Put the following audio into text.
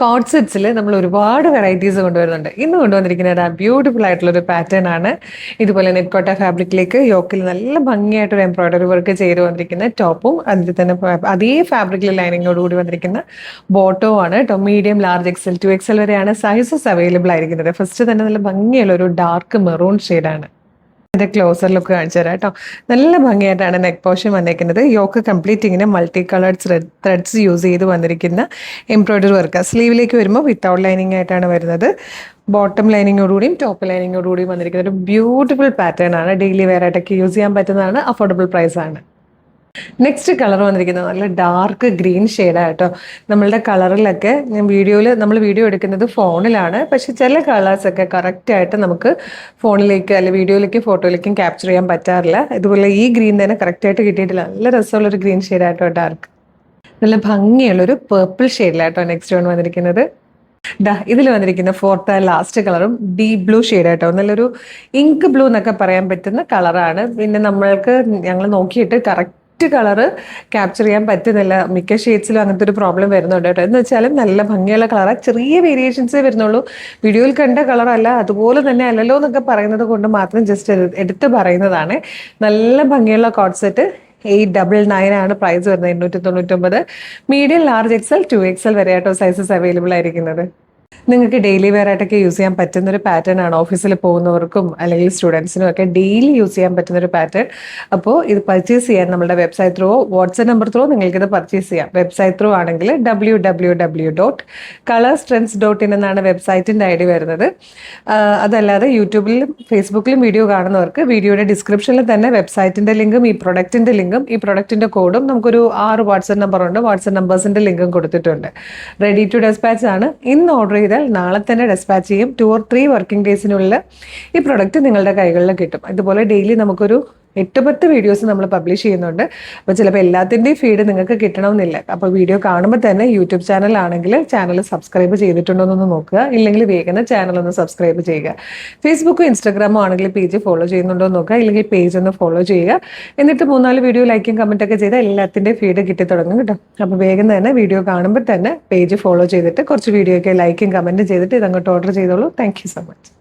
Code സെറ്റ്സിൽ നമ്മൾ ഒരുപാട് varieties കൊണ്ടുവരുന്നുണ്ട്. ഇന്ന് കൊണ്ടുവന്നിരിക്കുന്നത് ആ ബ്യൂട്ടിഫുൾ ആയിട്ടുള്ള ഒരു പാറ്റേൺ ആണ്. ഇതുപോലെ നെറ്റ്കോട്ട ഫാബ്രിക്കിലേക്ക് യോക്കിൽ നല്ല ഭംഗിയായിട്ടൊരു എംബ്രോയിഡറി വർക്ക് ചെയ്ത് വന്നിരിക്കുന്ന ടോപ്പും അതിൽ തന്നെ അതേ ഫാബ്രിക്കിൽ ലൈനിങ്ങോട് കൂടി വന്നിരിക്കുന്ന ബോട്ടവും ആണ് കേട്ടോ. മീഡിയം, ലാർജ്, എക്സൽ, 2XL വരെയാണ് സൈസസ് അവൈലബിൾ ആയിരിക്കുന്നത്. ഫസ്റ്റ് തന്നെ നല്ല ഭംഗിയുള്ള ഒരു ഡാർക്ക് മെറൂൺ ഷെയ്ഡാണ്. ഇതിന്റെ ക്ലോസർ ലുക്ക് കാണിച്ചു തരാം കേട്ടോ. നല്ല ഭംഗിയായിട്ടാണ് നെക്ക് പോർഷൻ വന്നിരിക്കുന്നത്. യോക്ക് കംപ്ലീറ്റ് ഇങ്ങനെ മൾട്ടി കളേർഡ് ത്രെഡ്സ് യൂസ് ചെയ്ത് വന്നിരിക്കുന്ന എംബ്രോയിഡറി വർക്ക്. സ്ലീവിലേക്ക് വരുമ്പോൾ വിത്തൗട്ട് ലൈനിങ് ആയിട്ടാണ് വരുന്നത്. ബോട്ടം ലൈനിങ്ങോടുകൂടിയും ടോപ്പ് ലൈനിങ്ങോടുകൂടിയും വന്നിരിക്കുന്ന ഒരു ബ്യൂട്ടിഫുൾ പാറ്റേൺ ആണ്. ഡെയിലി വെയർ ആയിട്ടൊക്കെ യൂസ് ചെയ്യാൻ പറ്റുന്നതാണ്. അഫോർഡബിൾ പ്രൈസ് ആണ്. നെക്സ്റ്റ് കളർ വന്നിരിക്കുന്നത് നല്ല ഡാർക്ക് ഗ്രീൻ ഷെയ്ഡായിട്ടോ. നമ്മളുടെ കളറിലൊക്കെ നമ്മൾ വീഡിയോ എടുക്കുന്നത് ഫോണിലാണ്. പക്ഷെ ചില കളേഴ്സൊക്കെ കറക്റ്റായിട്ട് നമുക്ക് ഫോണിലേക്ക് അല്ലെ വീഡിയോയിലേക്കും ഫോട്ടോയിലേക്കും ക്യാപ്ചർ ചെയ്യാൻ പറ്റാറില്ല. ഇതുപോലെ ഈ ഗ്രീൻ തന്നെ കറക്റ്റായിട്ട് കിട്ടിയിട്ടില്ല. നല്ല രസമുള്ളൊരു ഗ്രീൻ ഷെയ്ഡായിട്ടോ. ഡാർക്ക് നല്ല ഭംഗിയുള്ളൊരു പേർപ്പിൾ ഷെയ്ഡിലായിട്ടോ നെക്സ്റ്റ് വൺ വന്നിരിക്കുന്നത്. ഇതിൽ വന്നിരിക്കുന്ന ഫോർത്ത് ലാസ്റ്റ് കളറും ഡീപ് ബ്ലൂ ഷെയ്ഡായിട്ടോ. നല്ലൊരു ഇങ്ക് ബ്ലൂ എന്നൊക്കെ പറയാൻ പറ്റുന്ന കളറാണ്. പിന്നെ ഞങ്ങൾ നോക്കിയിട്ട് കറക്റ്റ് കളറ് ക്യാപ്ചർ ചെയ്യാൻ പറ്റുന്നില്ല. മിക്ക ഷെയ്ഡ്സിലും അങ്ങനത്തെ ഒരു പ്രോബ്ലം വരുന്നുണ്ട് കേട്ടോ. എന്ന് വെച്ചാലും നല്ല ഭംഗിയുള്ള കളറാണ്. ചെറിയ വേരിയേഷൻസേ വരുന്നുള്ളൂ. വീഡിയോയിൽ കണ്ട കളറല്ല അതുപോലെ തന്നെ അല്ലല്ലോ എന്നൊക്കെ പറയുന്നത് കൊണ്ട് മാത്രം ജസ്റ്റ് എടുത്ത് പറയുന്നതാണ്. നല്ല ഭംഗിയുള്ള കോഡ് സെറ്റ് 899 ആണ് പ്രൈസ് വരുന്നത്. 899. മീഡിയം, ലാർജ്, എക്സൽ, 2XL വരെ ആയിട്ടോ സൈസസ് അവൈലബിൾ ആയിരിക്കുന്നത്. നിങ്ങൾക്ക് ഡെയിലി വെയർ ആയിട്ടൊക്കെ യൂസ് ചെയ്യാൻ പറ്റുന്ന ഒരു പാറ്റേൺ ആണ്. ഓഫീസിൽ പോകുന്നവർക്കും അല്ലെങ്കിൽ സ്റ്റുഡൻസിനും ഒക്കെ ഡെയിലി യൂസ് ചെയ്യാൻ പറ്റുന്ന ഒരു പാറ്റേൺ. അപ്പോൾ ഇത് പർച്ചേസ് ചെയ്യാൻ നമ്മുടെ website through, WhatsApp number through നിങ്ങൾക്കിത് പർച്ചേസ് ചെയ്യാം. വെബ്സൈറ്റ് ത്രൂ ആണെങ്കിൽ www.colorstrends.in എന്നാണ് വെബ്സൈറ്റിൻ്റെ ID വരുന്നത്. അതല്ലാതെ യൂട്യൂബിലും ഫേസ്ബുക്കിലും വീഡിയോ കാണുന്നവർക്ക് വീഡിയോയുടെ ഡിസ്ക്രിപ്ഷനിൽ തന്നെ വെബ്സൈറ്റിൻ്റെ ലിങ്കും ഈ പ്രൊഡക്റ്റിൻ്റെ കോഡും നമുക്കൊരു 6 വാട്സ്ആപ്പ് നമ്പറുണ്ട്. വാട്സ്ആപ്പ് നമ്പേഴ്സിൻ്റെ ലിങ്കും കൊടുത്തിട്ടുണ്ട്. റെഡി ടു ഡെസ്പാച്ച് ആണ്. ഇന്ന് ഓർഡർ ചെയ്താൽ നാളെ തന്നെ ഡെസ്പാച്ച് ചെയ്യും. 2 or 3 വർക്കിംഗ് ഡേയ്സിനുള്ളിൽ ഈ പ്രൊഡക്റ്റ് നിങ്ങളുടെ കൈകളിൽ കിട്ടും. ഇതുപോലെ ഡെയിലി നമുക്കൊരു 8-10 വീഡിയോസ് നമ്മൾ പബ്ലിഷ് ചെയ്യുന്നുണ്ട്. അപ്പോൾ ചിലപ്പോൾ എല്ലാത്തിൻ്റെയും ഫീഡ് നിങ്ങൾക്ക് കിട്ടണമെന്നില്ല. അപ്പോൾ വീഡിയോ കാണുമ്പോൾ തന്നെ യൂട്യൂബ് ചാനലാണെങ്കിൽ ചാനൽ സബ്സ്ക്രൈബ് ചെയ്തിട്ടുണ്ടോ എന്നൊന്ന് നോക്കുക. ഇല്ലെങ്കിൽ വേഗം ചാനൽ ഒന്ന് സബ്സ്ക്രൈബ് ചെയ്യുക. ഫേസ്ബുക്കും ഇൻസ്റ്റാഗ്രാമോ ആണെങ്കിൽ പേജ് ഫോളോ ചെയ്യുന്നുണ്ടോ എന്ന് നോക്കുക. ഇല്ലെങ്കിൽ പേജ് ഒന്ന് ഫോളോ ചെയ്യുക. എന്നിട്ട് 3-4 വീഡിയോ ലൈക്കും കമൻറ്റൊക്കെ ചെയ്താൽ എല്ലാത്തിൻ്റെയും ഫീഡ് കിട്ടി തുടങ്ങും കേട്ടോ. അപ്പോൾ വേഗം തന്നെ വീഡിയോ കാണുമ്പോൾ തന്നെ പേജ് ഫോളോ ചെയ്തിട്ട് കുറച്ച് വീഡിയോ ഒക്കെ ലൈക്കും കമൻറ്റും ചെയ്തിട്ട് ഇതങ്ങോട്ട് ഓർഡർ ചെയ്തോളൂ. Thank you so much.